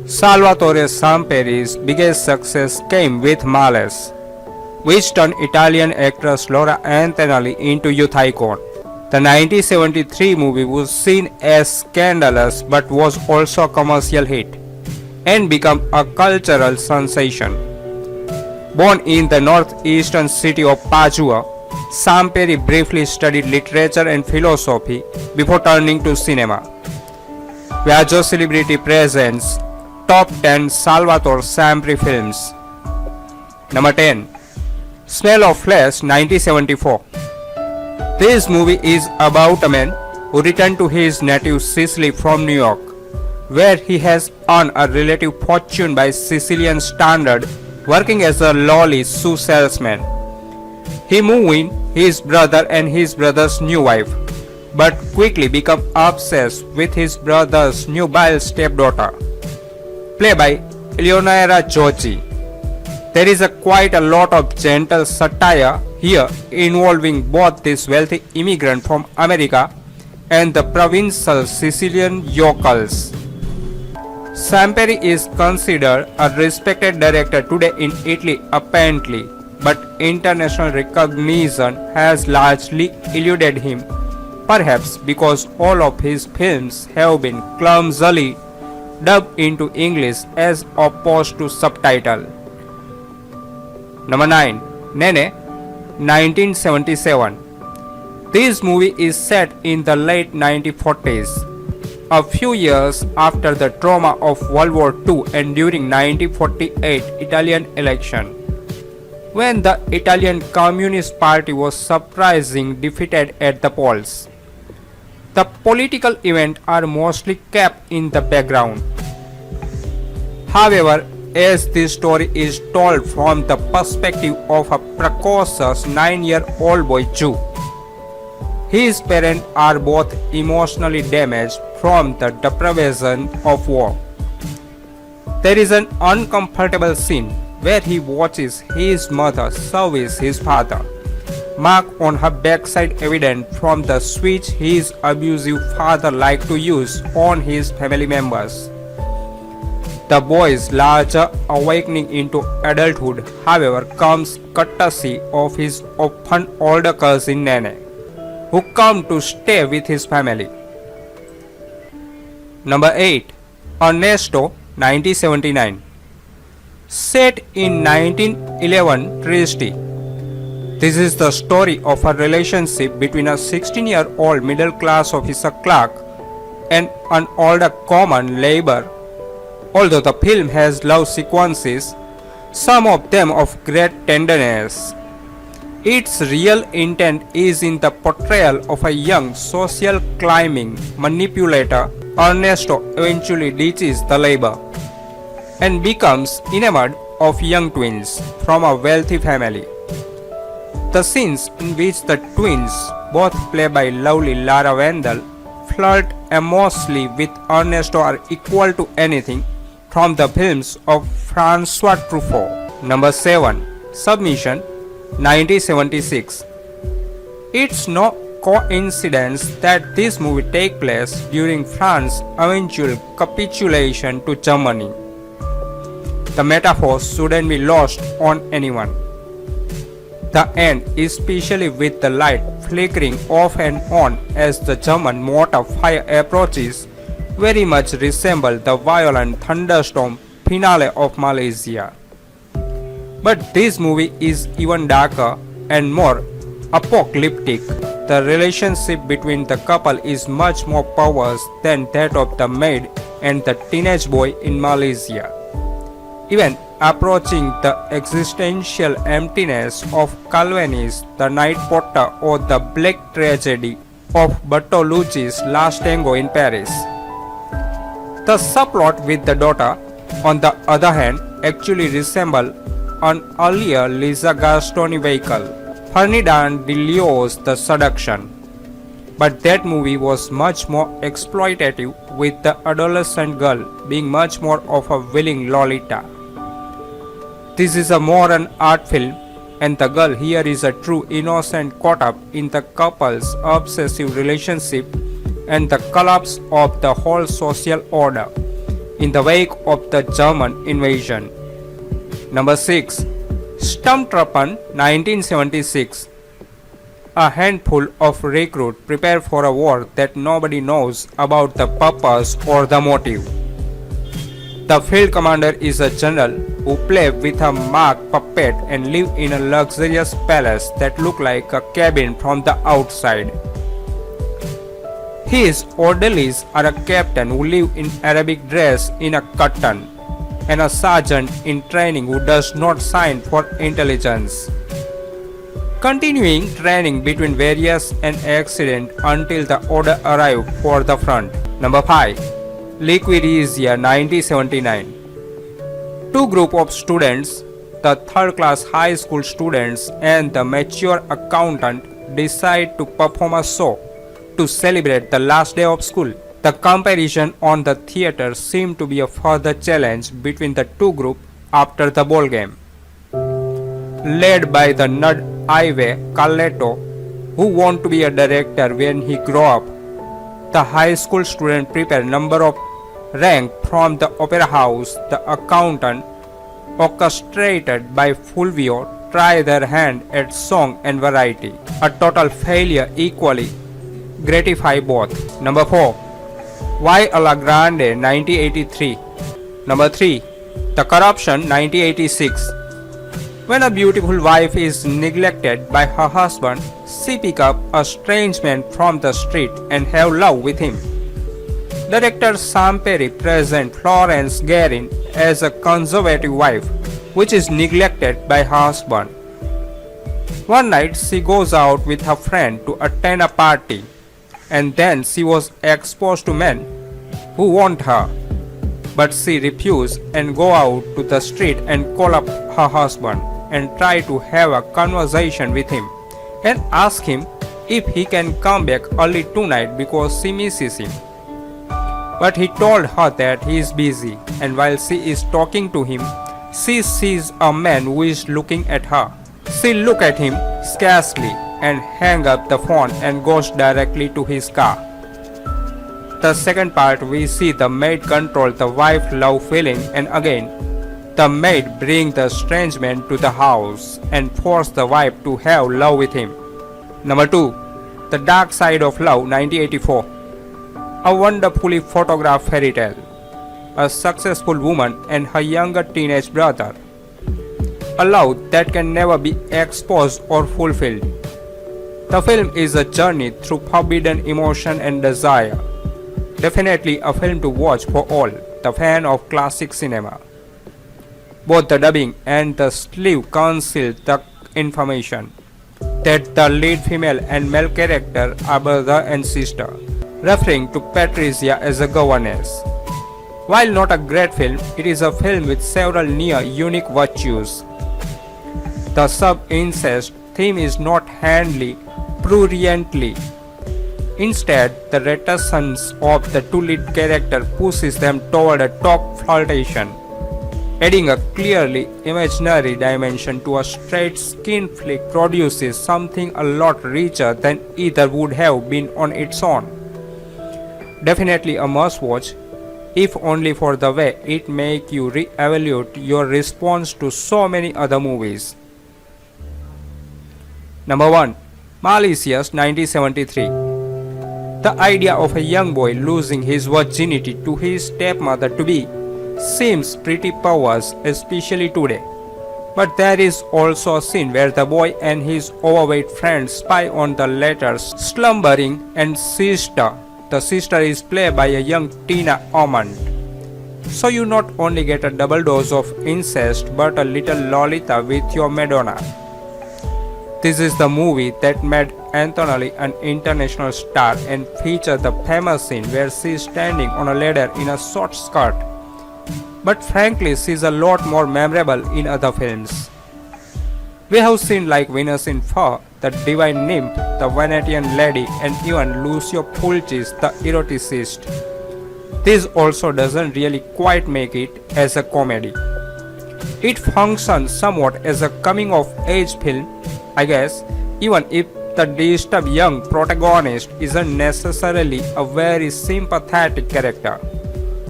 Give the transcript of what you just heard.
Salvatore Samperi's biggest success came with Malicious, which turned Italian actress Laura Antonelli into youth icon. The 1973 movie was seen as scandalous but was also a commercial hit and became a cultural sensation. Born in the northeastern city of Padua, Samperi briefly studied literature and philosophy before turning to cinema. Viaggio Celebrity presents Top 10 Salvatore Samperi films. Number 10. Smell of Flesh 1974. This movie is about a man who returned to his native Sicily from New York, where he has earned a relative fortune by Sicilian standard working as a lolly shoe salesman. He moved in his brother and his brother's new wife, but quickly became obsessed with his brother's nubile stepdaughter, played by Eleonora Giorgi. There is quite a lot of gentle satire here involving both this wealthy immigrant from America and the provincial Sicilian yokels. Samperi is considered a respected director today in Italy apparently, but international recognition has largely eluded him, perhaps because all of his films have been clumsily dubbed into English as opposed to subtitle. Number 9. Nene 1977. This movie is set in the late 1940s, a few years after the trauma of World War II and during 1948 Italian election, when the Italian Communist Party was surprisingly defeated at the polls. The political events are mostly kept in the background. However, as this story is told from the perspective of a precocious 9-year-old boy Jew, his parents are both emotionally damaged from the deprivation of war. There is an uncomfortable scene where he watches his mother service his father, mark on her backside evident from the switch his abusive father liked to use on his family members. The boy's larger awakening into adulthood, however, comes courtesy of his often older cousin Nene, who come to stay with his family. Number 8. Ernesto 1979. Set in 1911 Trieste. This is the story of a relationship between a 16-year-old middle-class officer clerk and an older common laborer. Although the film has love sequences, some of them of great tenderness, its real intent is in the portrayal of a young social climbing manipulator. Ernesto eventually ditches the labor and becomes enamored of young twins from a wealthy family. The scenes in which the twins, both played by lovely Lara Vandal, flirt amorously with Ernesto are equal to anything from the films of Francois Truffaut. Number 7. Submission 1976. It's no coincidence that this movie takes place during France's eventual capitulation to Germany. The metaphor shouldn't be lost on anyone. The end, especially with the light flickering off and on as the German mortar fire approaches, very much resemble the violent thunderstorm finale of Malicious. But this movie is even darker and more apocalyptic. The relationship between the couple is much more perverse than that of the maid and the teenage boy in Malicious, even approaching the existential emptiness of Calvin's The Night Porter or the black tragedy of Bertolucci's Last Tango in Paris. The subplot with the daughter, on the other hand, actually resembles an earlier Lisa Gastoni vehicle, Ferdinand de Leo's The Seduction. But that movie was much more exploitative, with the adolescent girl being much more of a willing Lolita. This is a modern art film, and the girl here is a true innocent caught up in the couple's obsessive relationship and the collapse of the whole social order. in the wake of the German invasion. Number 6. Stumptrapan 1976. A handful of recruits prepare for a war that nobody knows about the purpose or the motive. The field commander is a general who plays with a marked puppet and lives in a luxurious palace that looks like a cabin from the outside. His orderlies are a captain who lives in Arabic dress in a curtain and a sergeant in training who does not sign for intelligence. Continuing training between various and accident until the order arrived for the front. Number 5. Liquidizing 1979. Two groups of students, the third class high school students and the mature accountant, decide to perform a show to celebrate the last day of school. The comparison on the theater seemed to be a further challenge between the two groups after the ball game. Led by the nerd Ive Carletto, who want to be a director when he grow up, the high school student prepare number of rank from the opera house. The accountant, orchestrated by Fulvio, try their hand at song and variety. A total failure equally gratify both. Number 4. Why alla Grande 1983. Number 3. The Corruption 1986. When a beautiful wife is neglected by her husband, she picks up a strange man from the street and have love with him. Director Samperi presents Florence Guerin as a conservative wife, which is neglected by her husband. One night she goes out with her friend to attend a party, and then she was exposed to men who want her, but she refused and go out to the street and call up her husband and try to have a conversation with him and ask him if he can come back early tonight because she misses him. But he told her that he is busy, and while she is talking to him, she sees a man who is looking at her. She looks at him scarcely and hangs up the phone and goes directly to his car. The second part, we see the maid control the wife's love feeling, and again the maid bring the strange man to the house and force the wife to have love with him. Number 2. The Dark Side of Love 1984. A wonderfully photographed fairy tale. A successful woman and her younger teenage brother. A love that can never be exposed or fulfilled. The film is a journey through forbidden emotion and desire. Definitely a film to watch for all the fan of classic cinema. Both the dubbing and the sleeve conceal the information that the lead female and male character are brother and sister, referring to Patricia as a governess. While not a great film, it is a film with several near unique virtues. The sub-incest theme is not handled pruriently. Instead, the reticence of the two lead characters pushes them toward a top flirtation, adding a clearly imaginary dimension to a straight skin flick produces something a lot richer than either would have been on its own. Definitely a must watch, if only for the way it makes you re-evaluate your response to so many other movies. Number 1. Malicious 1973. The idea of a young boy losing his virginity to his stepmother to be seems pretty perverse, especially today. But there is also a scene where the boy and his overweight friend spy on the latter's slumbering and sister. The sister is played by a young Tina Ormond. So you not only get a double dose of incest but a little Lolita with your Madonna. This is the movie that made Antonelli an international star and features the famous scene where she is standing on a ladder in a short skirt. But frankly, she is a lot more memorable in other films. We have seen like Venus in Fur, the Divine Nymph, the Venetian Lady, and even Lucio Fulci's The Eroticist. This also doesn't really quite make it as a comedy. It functions somewhat as a coming-of-age film, I guess, even if the disturbed young protagonist isn't necessarily a very sympathetic character.